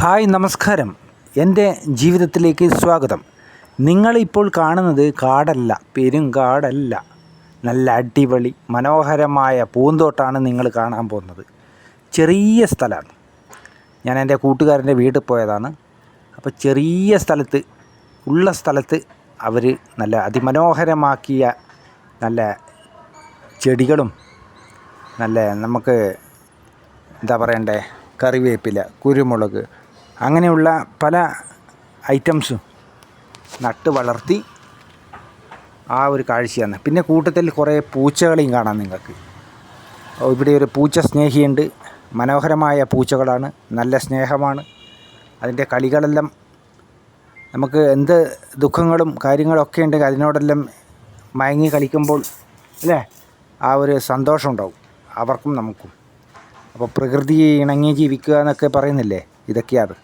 Hi നമസ്കാരം. എൻ്റെ ജീവിതത്തിലേക്ക് സ്വാഗതം. നിങ്ങളിപ്പോൾ കാണുന്നത് കാടല്ല, പെരുങ്കാടല്ല, നല്ല അടിപൊളി മനോഹരമായ പൂന്തോട്ടാണ് നിങ്ങൾ കാണാൻ പോകുന്നത്. ചെറിയ സ്ഥലമാണ്. ഞാൻ എൻ്റെ കൂട്ടുകാരൻ്റെ വീട്ടിൽ പോയതാണ്. അപ്പോൾ ചെറിയ സ്ഥലത്ത് അവർ നല്ല അതിമനോഹരമാക്കിയ നല്ല ചെടികളും നല്ല നമുക്ക് എന്താ പറയണ്ടേ, കറിവേപ്പില, കുരുമുളക്, അങ്ങനെയുള്ള പല ഐറ്റംസും നട്ട് വളർത്തി ആ ഒരു കാഴ്ചയാണ്. പിന്നെ കൂട്ടത്തിൽ കുറേ പൂച്ചകളെയും കാണാം നിങ്ങൾക്ക്. ഇവിടെ ഒരു പൂച്ച സ്നേഹിയുണ്ട്. മനോഹരമായ പൂച്ചകളാണ്, നല്ല സ്നേഹമാണ്. അതിൻ്റെ കളികളെല്ലാം നമുക്ക് എന്ത് ദുഃഖങ്ങളും കാര്യങ്ങളൊക്കെ ഉണ്ടെങ്കിൽ അതിനോടെല്ലാം മയങ്ങി കളിക്കുമ്പോൾ അല്ലേ ആ ഒരു സന്തോഷം ഉണ്ടാവും അവർക്കും നമുക്കും. അപ്പോൾ പ്രകൃതിയെ ഇണങ്ങി ജീവിക്കുക എന്നൊക്കെ പറയുന്നില്ലേ, ഇതൊക്കെയാണ്.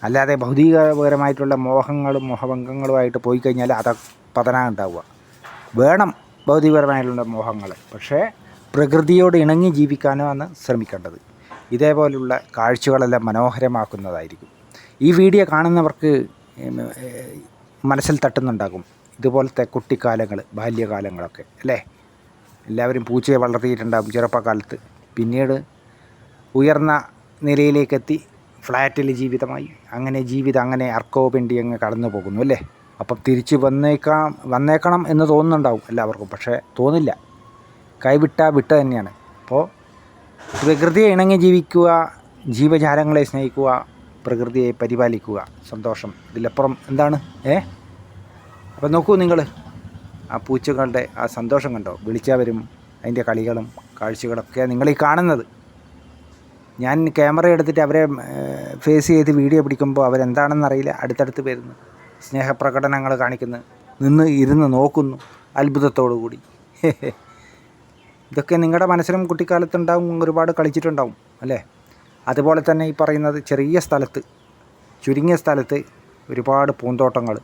അല്ലാതെ ഭൗതികപരമായിട്ടുള്ള മോഹങ്ങളും മോഹഭംഗങ്ങളുമായിട്ട് പോയി കഴിഞ്ഞാൽ പതനാ ഉണ്ടാവുക. വേണം ഭൗതികപരമായിട്ടുള്ള മോഹങ്ങൾ, പക്ഷേ പ്രകൃതിയോട് ഇണങ്ങി ജീവിക്കാനാണ് ശ്രമിക്കേണ്ടത്. ഇതേപോലുള്ള കാഴ്ചകളെല്ലാം മനോഹരമാക്കുന്നതായിരിക്കും. ഈ വീഡിയോ കാണുന്നവർക്ക് മനസ്സിൽ തട്ടുന്നുണ്ടാകും ഇതുപോലത്തെ കുട്ടിക്കാലങ്ങൾ, ബാല്യകാലങ്ങളൊക്കെ അല്ലേ. എല്ലാവരും പൂച്ചയെ വളർത്തിയിട്ടുണ്ടാകും ചെറുപ്പക്കാലത്ത്. പിന്നീട് ഉയർന്ന നിലയിലേക്കെത്തി ഫ്ലാറ്റിൽ ജീവിതമായി. അങ്ങനെ അർക്കോപിണ്ടി അങ്ങ് കടന്നു പോകുന്നു അല്ലേ. അപ്പം തിരിച്ച് വന്നേക്കണം എന്ന് തോന്നുന്നുണ്ടാവും എല്ലാവർക്കും, പക്ഷേ തോന്നില്ല. വിട്ട തന്നെയാണ്. അപ്പോൾ പ്രകൃതിയെ ഇണങ്ങി ജീവിക്കുക, ജീവജാലങ്ങളെ സ്നേഹിക്കുക, പ്രകൃതിയെ പരിപാലിക്കുക, സന്തോഷം. ഇതിലപ്പുറം എന്താണ്? അപ്പം നോക്കൂ നിങ്ങൾ, ആ പൂച്ചകളുടെ ആ സന്തോഷം കണ്ടോ? വിളിച്ചവരും അതിൻ്റെ കളികളും കാഴ്ചകളൊക്കെ നിങ്ങളീ കാണുന്നത്. ഞാൻ ക്യാമറ എടുത്തിട്ട് അവരെ ഫേസ് ചെയ്ത് വീഡിയോ പിടിക്കുമ്പോൾ അവരെന്താണെന്നറിയില്ല, അടുത്തടുത്ത് വരുന്നു, സ്നേഹപ്രകടനങ്ങൾ കാണിക്കുന്നു, ഇരുന്ന് നോക്കുന്നു അത്ഭുതത്തോടു കൂടി. ഇതൊക്കെ നിങ്ങളുടെ മനസ്സിലും കുട്ടിക്കാലത്തുണ്ടാവും, ഒരുപാട് കളിച്ചിട്ടുണ്ടാവും അല്ലേ. അതുപോലെ തന്നെ ഈ പറയുന്നത് ചുരുങ്ങിയ സ്ഥലത്ത് ഒരുപാട് പൂന്തോട്ടങ്ങൾ,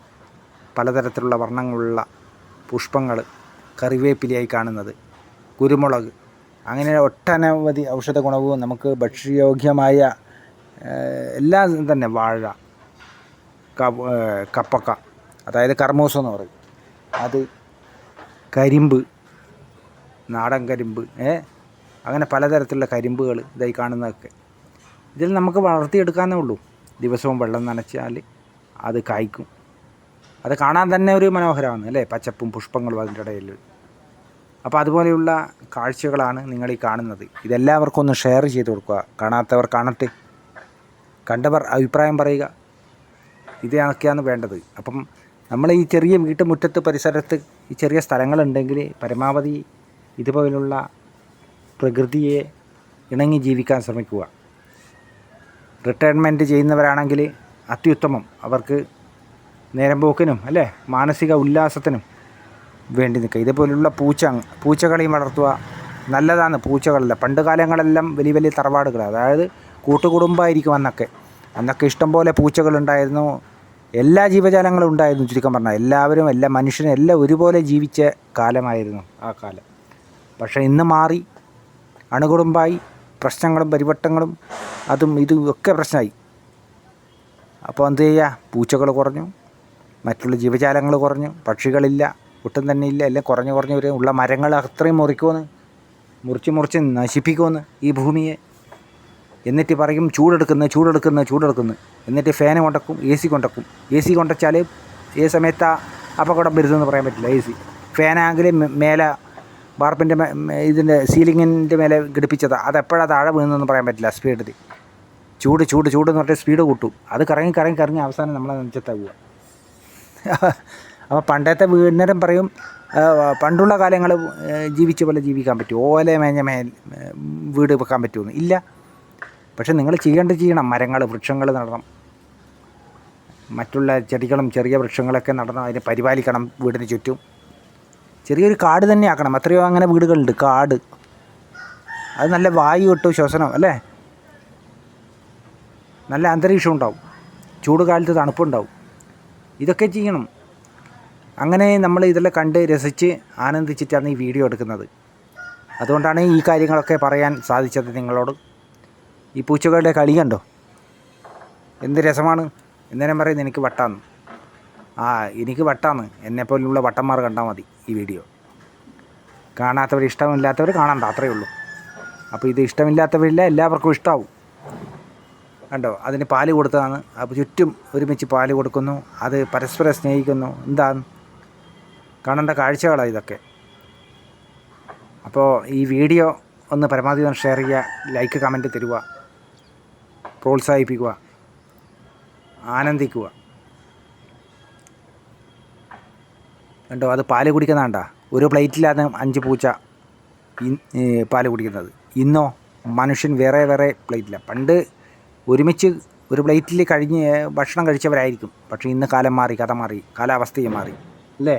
പലതരത്തിലുള്ള വർണ്ണങ്ങളുള്ള പുഷ്പങ്ങൾ, കറിവേപ്പിലയായി കാണുന്നത്, കുരുമുളക്, അങ്ങനെ ഒട്ടനവധി ഔഷധ ഗുണവും നമുക്ക് ഭക്ഷ്യയോഗ്യമായ എല്ലാം തന്നെ, വാഴ, കപ്പക്ക, അതായത് കർമൂസ എന്ന് പറയും, അത്, കരിമ്പ്, നാടൻ കരിമ്പ്, അങ്ങനെ പലതരത്തിലുള്ള കരിമ്പുകൾ ഇതായി കാണുന്നതൊക്കെ. ഇതിൽ നമുക്ക് വളർത്തിയെടുക്കാനേ ഉള്ളൂ. ദിവസവും വെള്ളം നനച്ചാൽ അത് കായ്ക്കും. അത് കാണാൻ തന്നെ ഒരു മനോഹരമാണ് അല്ലേ, പച്ചപ്പും പുഷ്പങ്ങളും അതിൻ്റെ ഇടയിൽ. അപ്പോൾ അതുപോലെയുള്ള കാഴ്ചകളാണ് നിങ്ങളീ കാണുന്നത്. ഇതെല്ലാവർക്കും ഒന്ന് ഷെയർ ചെയ്ത് കൊടുക്കുക. കാണാത്തവർ കാണട്ടെ, കണ്ടവർ അഭിപ്രായം പറയുക. ഇതൊക്കെയാണ് വേണ്ടത്. അപ്പം നമ്മൾ ഈ ചെറിയ വീട്ടുമുറ്റത്ത് പരിസരത്ത് ഈ ചെറിയ സ്ഥലങ്ങളുണ്ടെങ്കിൽ പരമാവധി ഇതുപോലുള്ള പ്രകൃതിയെ ഇണങ്ങി ജീവിക്കാൻ ശ്രമിക്കുക. റിട്ടയർമെൻറ്റ് ചെയ്യുന്നവരാണെങ്കിൽ അത്യുത്തമം. അവർക്ക് നേരം പോക്കിനും അല്ലേ, മാനസിക ഉല്ലാസത്തിനും വേണ്ടി നിൽക്കുക. ഇതേപോലുള്ള പൂച്ചകളെയും വളർത്തുക നല്ലതാണ്. പൂച്ചകളല്ല, പണ്ട് കാലങ്ങളെല്ലാം വലിയ തറവാടുകൾ, അതായത് കൂട്ടുകുടുംബമായിരിക്കും അന്നൊക്കെ ഇഷ്ടംപോലെ പൂച്ചകളുണ്ടായിരുന്നു. എല്ലാ ജീവജാലങ്ങളും ഉണ്ടായിരുന്നു. ചുരുക്കം പറഞ്ഞാൽ എല്ലാവരും, എല്ലാ മനുഷ്യനും എല്ലാം ഒരുപോലെ ജീവിച്ച കാലമായിരുന്നു ആ കാലം. പക്ഷേ ഇന്ന് മാറി, അണുകുടുംബമായി, പ്രശ്നങ്ങളും പരിവട്ടങ്ങളും അതും ഇതും ഒക്കെ പ്രശ്നമായി. അപ്പോൾ എന്ത് ചെയ്യുക, പൂച്ചകൾ കുറഞ്ഞു, മറ്റുള്ള ജീവജാലങ്ങൾ കുറഞ്ഞു, പക്ഷികളില്ല, ഒട്ടും തന്നെ ഇല്ല. എല്ലാം കുറഞ്ഞു വരും. ഉള്ള മരങ്ങൾ അത്രയും മുറിച്ച് നശിപ്പിക്കുമെന്ന് ഈ ഭൂമിയെ. എന്നിട്ട് പറയും ചൂടെടുക്കുന്നു. എന്നിട്ട് ഫാന് കൊണ്ടക്കും, AC കൊണ്ടച്ചാൽ ഏത് സമയത്ത് അപകടം വരുന്നതെന്ന് പറയാൻ പറ്റില്ല. ഫാനാണെങ്കിൽ മേലെ വാർപ്പിൻ്റെ ഇതിൻ്റെ സീലിങ്ങിൻ്റെ മേലെ ഘടിപ്പിച്ചതാണ്, അതെപ്പോഴാണ് താഴെ വീഴുന്നതെന്ന് പറയാൻ പറ്റില്ല. സ്പീഡിൽ ചൂട് എന്ന് പറഞ്ഞിട്ട് സ്പീഡ് കൂട്ടും. അത് കറങ്ങി അവസാനം നമ്മളെ നെഞ്ചത്താവുക. അപ്പോൾ പണ്ടത്തെ വീടിനേരം പറയും, പണ്ടുള്ള കാലങ്ങൾ ജീവിച്ച പോലെ ജീവിക്കാൻ പറ്റുമോ, ഓല മേഞ്ഞ വീട് വെക്കാൻ പറ്റുമെന്ന് ഇല്ല. പക്ഷെ നിങ്ങൾ ചെയ്യണം. മരങ്ങൾ, വൃക്ഷങ്ങൾ നടണം, മറ്റുള്ള ചെടികളും ചെറിയ വൃക്ഷങ്ങളൊക്കെ നടണം, അതിനെ പരിപാലിക്കണം. വീടിന് ചുറ്റും ചെറിയൊരു കാട് തന്നെ ആക്കണം. എത്രയോ അങ്ങനെ വീടുകളുണ്ട്, കാട്. അത് നല്ല വായു കിട്ടും, ശ്വസനം അല്ലേ, നല്ല അന്തരീക്ഷം ഉണ്ടാവും, ചൂട് കാലത്ത് തണുപ്പുണ്ടാവും. ഇതൊക്കെ ചെയ്യണം. അങ്ങനെ നമ്മൾ ഇതെല്ലാം കണ്ട് രസിച്ച് ആനന്ദിച്ചിട്ടാണ് ഈ വീഡിയോ എടുക്കുന്നത്. അതുകൊണ്ടാണ് ഈ കാര്യങ്ങളൊക്കെ പറയാൻ സാധിച്ചത് നിങ്ങളോട്. ഈ പൂച്ചകളുടെ കളി കണ്ടോ, എന്ത് രസമാണ്. എന്നേരം പറയുന്നത് എനിക്ക് വട്ടാന്ന്. എനിക്ക് വട്ടാന്ന്. എന്നെപ്പോലുള്ള വട്ടന്മാർ കണ്ടാൽ മതി ഈ വീഡിയോ. കാണാത്തവർ, ഇഷ്ടമില്ലാത്തവർ കാണണ്ട, അത്രയേ ഉള്ളൂ. അപ്പോൾ ഇത് ഇഷ്ടമില്ലാത്തവരില്ല, എല്ലാവർക്കും ഇഷ്ടമാവും. കണ്ടോ, അതിന് പാല് കൊടുത്തതാണ്. അപ്പോൾ ചുറ്റും ഒരുമിച്ച് പാല് കൊടുക്കുന്നു, അത് പരസ്പരം സ്നേഹിക്കുന്നു. എന്താണ് കാണേണ്ട കാഴ്ചകളാണ് ഇതൊക്കെ. അപ്പോൾ ഈ വീഡിയോ ഒന്ന് പരമാവധി ഒന്ന് ഷെയർ ചെയ്യുക, ലൈക്ക് കമൻറ്റ് തരുക, പ്രോത്സാഹിപ്പിക്കുക, ആനന്ദിക്കുക. കണ്ടോ, അത് പാല് കുടിക്കുന്നതാണ്ടാ. ഒരു പ്ലേറ്റിലാണ് 5 പൂച്ച പാല് കുടിക്കുന്നത്. ഇന്നോ മനുഷ്യൻ വേറെ വേറെ പ്ലേറ്റില്ല. പണ്ട് ഒരുമിച്ച് ഒരു പ്ലേറ്റിൽ ഭക്ഷണം കഴിച്ചവരായിരിക്കും. പക്ഷേ ഇന്ന് കാലം മാറി, കഥ മാറി, കാലാവസ്ഥയും മാറി അല്ലേ?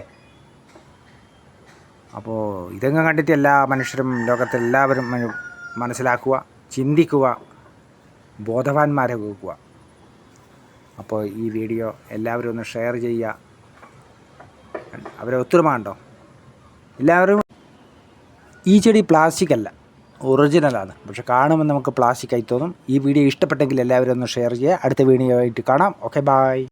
അപ്പോൾ ഇതെങ്ങും കണ്ടിട്ട് എല്ലാ മനുഷ്യരും, ലോകത്തെല്ലാവരും മനസ്സിലാക്കുക, ചിന്തിക്കുക, ബോധവാന്മാരാകുക. അപ്പോൾ ഈ വീഡിയോ എല്ലാവരും ഒന്ന് ഷെയർ ചെയ്യുക. അവരെ ഒത്തൊരുമ കണ്ടോ എല്ലാവരും. ഈ ചെടി പ്ലാസ്റ്റിക് അല്ല, ഒറിജിനലാണ്. പക്ഷെ കാണുമ്പോൾ നമുക്ക് പ്ലാസ്റ്റിക് ആയി തോന്നും. ഈ വീഡിയോ ഇഷ്ടപ്പെട്ടെങ്കിൽ എല്ലാവരും ഒന്ന് ഷെയർ ചെയ്യുക. അടുത്ത വീഡിയോ ആയിട്ട് കാണാം. Okay, by.